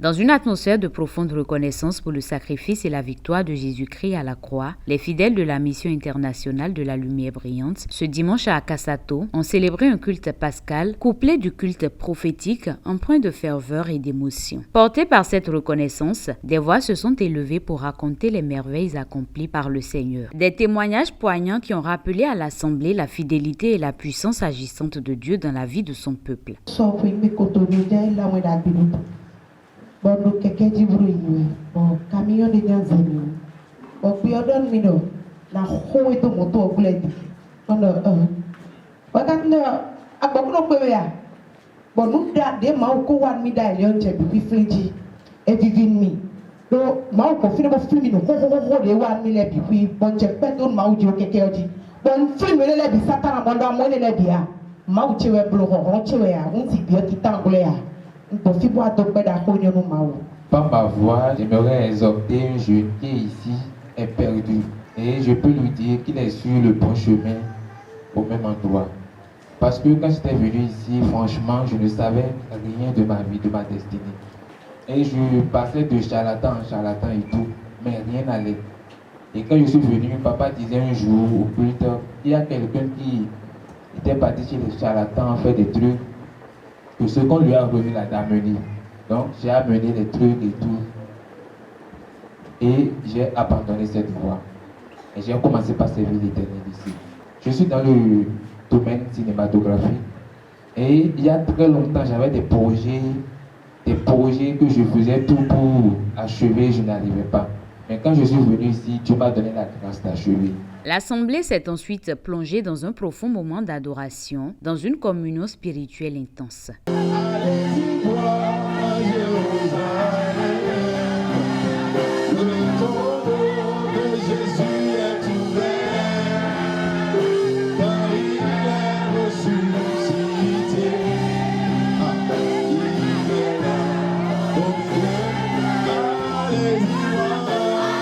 Dans une atmosphère de profonde reconnaissance pour le sacrifice et la victoire de Jésus-Christ à la croix, les fidèles de la Mission internationale de la lumière brillante, ce dimanche à Akasato, ont célébré un culte pascal couplé du culte prophétique empreint de ferveur et d'émotion. Portés par cette reconnaissance, des voix se sont élevées pour raconter les merveilles accomplies par le Seigneur. Des témoignages poignants qui ont rappelé à l'Assemblée la fidélité et la puissance agissante de Dieu dans la vie de son peuple. Bondo keke jibru iwe bo camion de nyanzani bo piodon mino na ho to moto okuledi bondo wakatno agbokno pewe ya bonu da de ma ko wan mi da ile onje bi fliji e vivin mi do ma ko fini bo flimi no ho de wan mi le bi bonje peton ma uji keke oji bon flimi le bi satana bondo amone le bia ma uchi we blo ho chewe ya unti bi o tangule ya. Par ma voix, j'aimerais exhorter un jeune qui est ici, est perdu. Et je peux lui dire qu'il est sur le bon chemin, au même endroit. Parce que quand j'étais venu ici, franchement, je ne savais rien de ma vie, de ma destinée. Et je passais de charlatan en charlatan et tout, mais rien n'allait. Et quand je suis venu, papa disait un jour au culte, il y a quelqu'un qui était parti chez les charlatans, faire des trucs. Que ce qu'on lui a remis là d'amener. Donc j'ai amené les trucs et tout. Et j'ai abandonné cette voie. Et j'ai commencé par servir l'Éternel ici. Je suis dans le domaine cinématographique. Et il y a très longtemps, j'avais des projets que je faisais tout pour achever, je n'arrivais pas. Mais quand je suis venu ici, Dieu m'a donné la grâce d'achever. L'Assemblée s'est ensuite plongée dans un profond moment d'adoration, dans une communion spirituelle intense.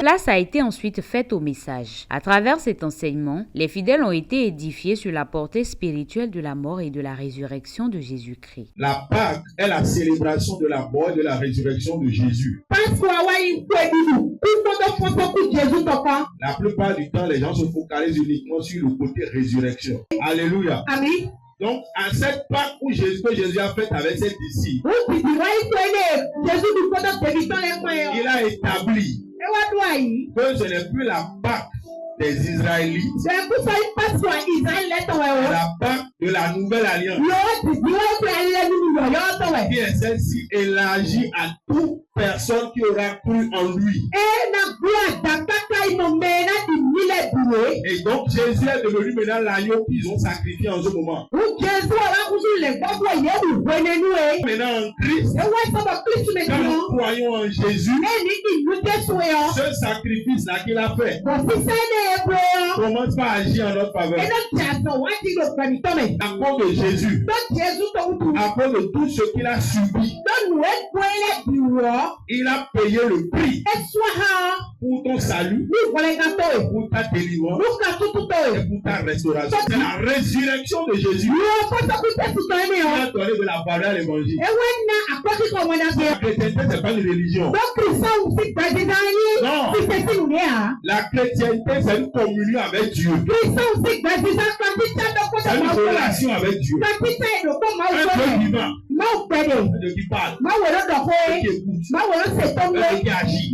Place a été ensuite faite au message. À travers cet enseignement, les fidèles ont été édifiés sur la portée spirituelle de la mort et de la résurrection de Jésus-Christ. La Pâque est la célébration de la mort et de la résurrection de Jésus. La plupart du temps, les gens se focalisent uniquement sur le côté résurrection. Alléluia. Amen. Donc, à cette Pâque que Jésus a faite avec ses disciples, il a établi que ce n'est plus la Pâque des Israélites, la Pâque de la nouvelle alliance, qui est celle-ci élargie à toute personne qui aura cru en lui. Et donc Jésus est devenu maintenant l'agneau qu'ils ont sacrifié en ce moment. Maintenant en Christ, quand nous croyons en Jésus, ce sacrifice-là qu'il a fait commence par agir en notre faveur. À cause de Jésus, à cause de tout ce qu'il a subi, il a payé le prix pour ton salut, pour ta délivrance et pour ta restauration. C'est la résurrection de Jésus qui a donné de la valeur à l'évangile. La chrétienté, c'est pas une religion. Non. La chrétienté, c'est une communion avec Dieu. C'est une relation avec Dieu. Un Dieu vivant. Un Dieu qui parle. Un Dieu qui écoute. Un Dieu qui agit.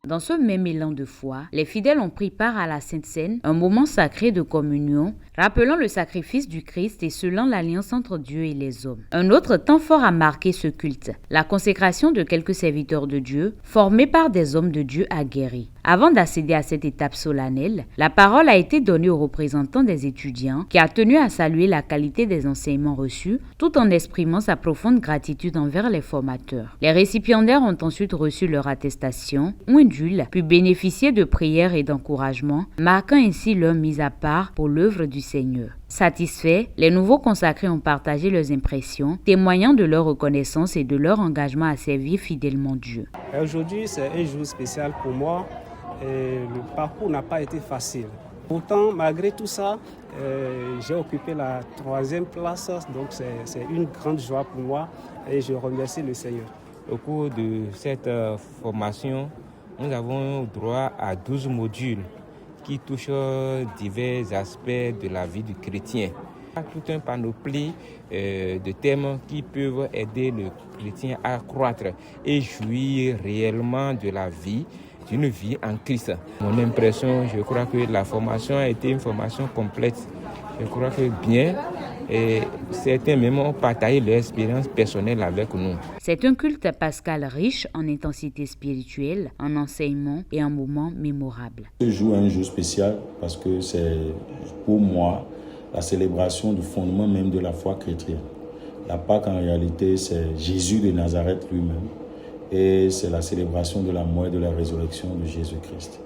Dans ce même élan de foi, les fidèles ont pris part à la Sainte Seine, un moment sacré de communion, rappelant le sacrifice du Christ et scellant l'alliance entre Dieu et les hommes. Un autre temps fort a marqué ce culte, la consécration de quelques serviteurs de Dieu, formés par des hommes de Dieu aguerris. Avant d'accéder à cette étape solennelle, la parole a été donnée aux représentants des étudiants qui a tenu à saluer la qualité des enseignements reçus tout en exprimant sa profonde gratitude envers les formateurs. Les récipiendaires ont ensuite reçu leur attestation, où Indule put bénéficier de prières et d'encouragements, marquant ainsi leur mise à part pour l'œuvre du Seigneur. Satisfaits, les nouveaux consacrés ont partagé leurs impressions, témoignant de leur reconnaissance et de leur engagement à servir fidèlement Dieu. Aujourd'hui, c'est un jour spécial pour moi. Et le parcours n'a pas été facile. Pourtant, malgré tout ça, j'ai occupé la 3e place, donc c'est une grande joie pour moi et je remercie le Seigneur. Au cours de cette formation, nous avons droit à 12 modules qui touchent divers aspects de la vie du chrétien. Tout un panoplie de thèmes qui peuvent aider le chrétien à croître et jouir réellement de la vie, d'une vie en Christ. Mon impression, je crois que la formation a été une formation complète. Je crois que bien, et certains même ont partagé leur expérience personnelle avec nous. C'est un culte pascal riche en intensité spirituelle, en enseignements et en moments mémorables. Je joue un jeu spécial parce que c'est pour moi la célébration du fondement même de la foi chrétienne. La Pâque en réalité c'est Jésus de Nazareth lui-même et c'est la célébration de la mort et de la résurrection de Jésus-Christ.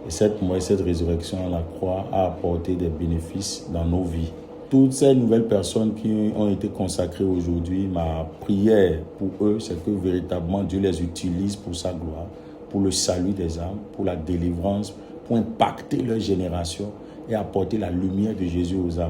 Et cette mort et cette résurrection à la croix a apporté des bénéfices dans nos vies. Toutes ces nouvelles personnes qui ont été consacrées aujourd'hui, ma prière pour eux, c'est que véritablement Dieu les utilise pour sa gloire, pour le salut des âmes, pour la délivrance, pour impacter leur génération et apporter la lumière de Jésus aux âmes.